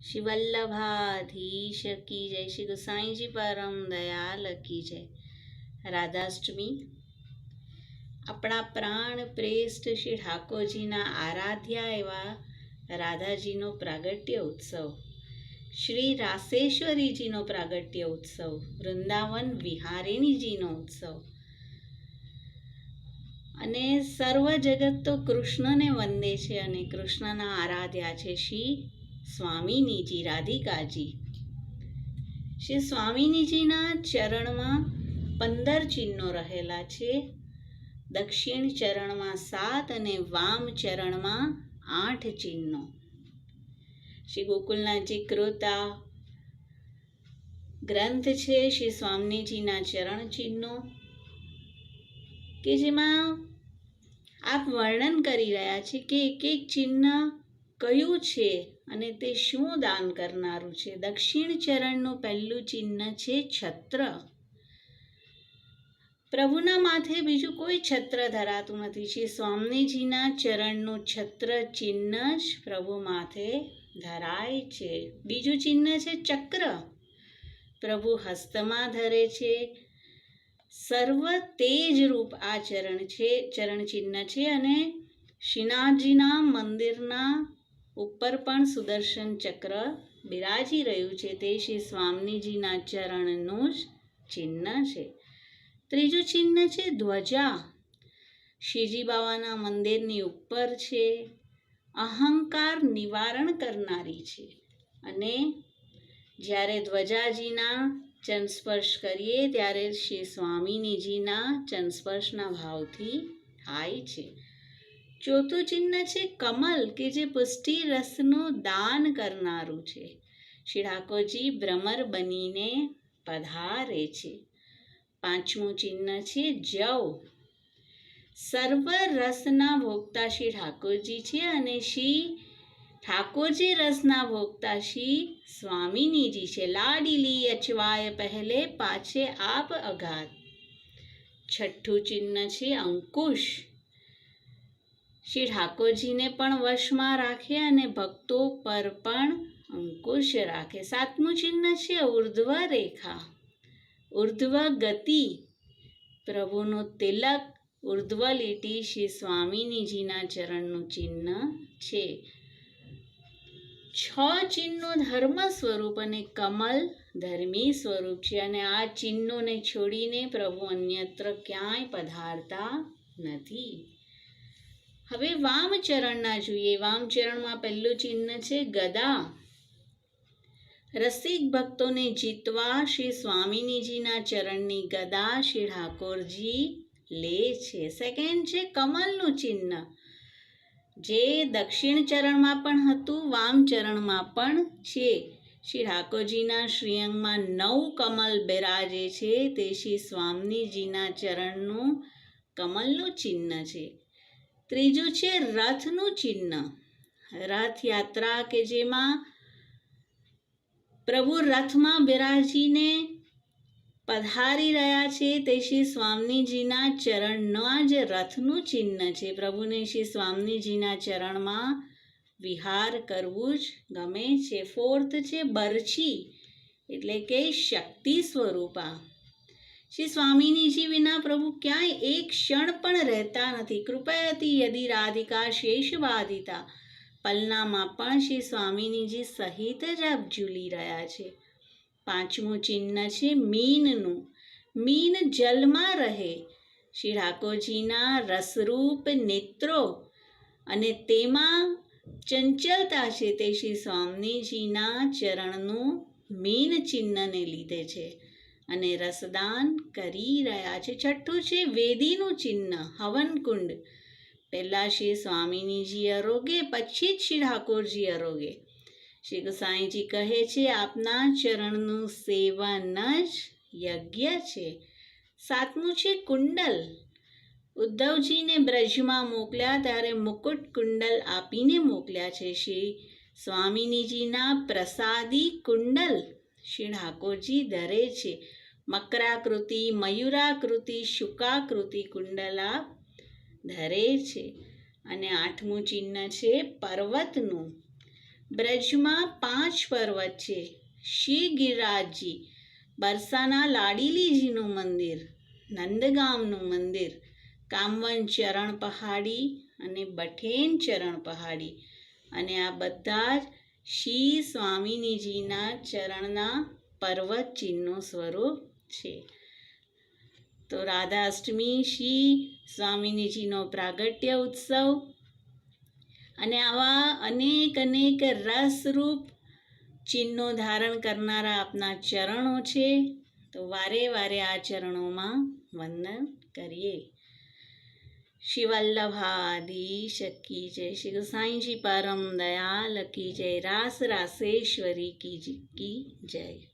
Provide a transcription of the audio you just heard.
શ્રી વલ્લભાધીશ કી જય, શ્રી ગુસાઈજી પરમ દયાલ કી જય। રાધાષ્ટમી આપણા પ્રાણ પ્રેષ્ઠ શ્રી ઠાકોરજીના આરાધ્યા એવા રાધાજીનો પ્રાગટ્ય ઉત્સવ, શ્રી રાસેશ્વરીજીનો પ્રાગટ્ય ઉત્સવ, વૃંદાવન વિહારિણીજીનો ઉત્સવ અને સર્વ જગત તો કૃષ્ણને વંદે છે અને કૃષ્ણના આરાધ્યા છે શ્રી સ્વામિનીજી, રાધિકાજી। શ્રી સ્વામિનીજીના ચરણમાં 15 ચિહ્નો રહેલા છે। દક્ષિણ ચરણમાં 7 અને વામ ચરણમાં 8 ચિહ્નો। શ્રી ગોકુલનાથજી કૃત આ ગ્રંથ છે શ્રી સ્વામિનીજીના ચરણ ચિહ્નો, કે જેમાં આપ વર્ણન કરી રહ્યા છે કે એક એક ચિહ્ન કયું છે અને તે શું દાન કરનારું છે। દક્ષિણ ચરણનું પહેલું ચિહ્ન છે છત્ર। પ્રભુના માથે બીજું કોઈ છત્ર ધરાતું નથી, શ્રી સ્વામિનીજીના ચરણનું છત્ર ચિહ્ન જ પ્રભુ માથે ધરાય છે। બીજું ચિહ્ન છે ચક્ર, પ્રભુ હસ્તમાં ધરે છે। સર્વ તેજ રૂપ આ ચરણ ચિહ્ન છે અને શ્રીનાથજીના મંદિરના ઉપર પણ સુદર્શન ચક્ર બિરાજી રહ્યું છે, તે શ્રી સ્વામિનીજીના ચરણનું જ ચિહ્ન છે। ત્રીજું ચિહ્ન છે ધ્વજા, શ્રીજી બાવાના મંદિરની ઉપર છે, અહંકાર નિવારણ કરનારી છે અને જ્યારે ધ્વજાજીના ચરણ સ્પર્શ કરીએ ત્યારે શ્રી સ્વામિનીજીના ચરણ સ્પર્શના ભાવથી થાય છે। ચોથું ચિહ્ન છે કમલ, કે જે પુષ્ટિ રસનું દાન કરનારું છે, શ્રી ઠાકોરજી ભ્રમર બનીને પધારે છે। પાંચમું ચિહ્ન છે જવ, સર્વ રસના ભોગતા શ્રી ઠાકોરજી છે અને શ્રી ઠાકોરજી રસના ભોગતા શ્રી સ્વામિનીજી છે। લાડીલી અચવાય પહેલે પાછે આપ અઘાત। છઠ્ઠું ચિહ્ન છે અંકુશ, શ્રી ઠાકોરજીને પણ વશમાં રાખે અને ભક્તો પર પણ અંકુશ રાખે। સાતમું ચિહ્ન છે ઉર્ધ્વ રેખા, ઉર્ધ્વ ગતિ, પ્રભુનું તિલક, ઉર્ધ્વ લીટી શ્રી સ્વામિનીજીના ચરણનું ચિહ્ન છે। 6 ચિહ્નો ધર્મ સ્વરૂપ અને કમલ ધર્મી સ્વરૂપ છે અને આ ચિહ્નોને છોડીને પ્રભુ અન્યત્ર ક્યાંય પધારતા નથી। હવે વામ ચરણના જોઈએ। વામ ચરણમાં પહેલું ચિહ્ન છે ગદા, રસિક ભક્તોને જીતવા શ્રી સ્વામિનીજીના ચરણની ગદા શ્રી ઠાકોરજી લે છે। સેકન્ડ છે કમલનું ચિહ્ન, જે દક્ષિણ ચરણમાં પણ હતું, વામ ચરણમાં પણ છે। શ્રી ઠાકોરજીના શ્રીઅંગમાં 9 કમલ બિરાજે છે, તે શ્રી સ્વામિનીજીના ચરણનું કમલનું ચિહ્ન છે। ત્રીજું છે રથનું ચિહ્ન, રથયાત્રા કે જેમાં પ્રભુ રથમાં બિરાજીને પધારી રહ્યા છે, તે શ્રી સ્વામિનીજીના ચરણના જ રથનું ચિહ્ન છે। પ્રભુને શ્રી સ્વામિનીજીના ચરણમાં વિહાર કરવું જ ગમે છે। ફોર્થ છે બરછી, એટલે કે શક્તિ સ્વરૂપા, શ્રી સ્વામિનીજી વિના પ્રભુ ક્યાંય એક ક્ષણ પણ રહેતા નથી। કૃપયતી યદિ રાધિકા શેષ બાધિતા, પલનામાં પણ શ્રી સ્વામિનીજી સહિત જ આપ ઝૂલી રહ્યા છે। પાંચમું ચિહ્ન છે મીનનું, મીન જલમાં રહે, શ્રી ઠાકોરજીના રસરૂપ નેત્રો અને તેમાં ચંચલતા છે, તે શ્રી સ્વામિનીજીના ચરણનું મીન ચિહ્નને લીધે છે અને રસદાન કરી રહ્યા છે। છઠ્ઠું છે વેદીનું ચિહ્ન, હવનકુંડ, પહેલા શ્રી સ્વામિનીજી આરોગે, પછી જ શ્રી ઠાકોરજી આરોગે। શ્રી ગુસાઈજી કહે છે આપના ચરણનું સેવન જ યજ્ઞ છે। સાતમું છે કુંડલ, ઉદ્ધવજીને બ્રજમાં મોકલ્યા ત્યારે મુકુટ કુંડલ આપીને મોકલ્યા છે, શ્રી સ્વામિનીજીના પ્રસાદી કુંડલ શ્રી ઠાકોરજી ધરે છે। મકરાકૃતિ, મયુરાકૃતિ, શુકાકૃતિ કુંડલા ધરે છે। અને આઠમું ચિહ્ન છે પર્વતનું, બ્રજમાં 5 પર્વત છે. શ્રી ગિરિરાજજી, બરસાના લાડીલીજીનું મંદિર, નંદગામનું મંદિર, કામવન ચરણ પહાડી અને બઠેન ચરણ પહાડી. અને આ બધા જ શ્રી સ્વામિનીજીના ચરણના પર્વત ચિહ્નો સ્વરૂપ છે. તો રાધાષ્ટમી શ્રી સ્વામિનીજીનો પ્રાગટ્ય ઉત્સવ અને આવા અનેક રસરૂપ ચિહ્નો ધારણ કરનારા આપના ચરણો છે. તો વારે વારે આ ચરણોમાં વંદન કરીએ. શ્રી વલ્લભાધીશ કી જય, શ્રી ગુસાઈજી પરમ દયાલ કી જય, રાસ રાસેશ્વરી કી જય.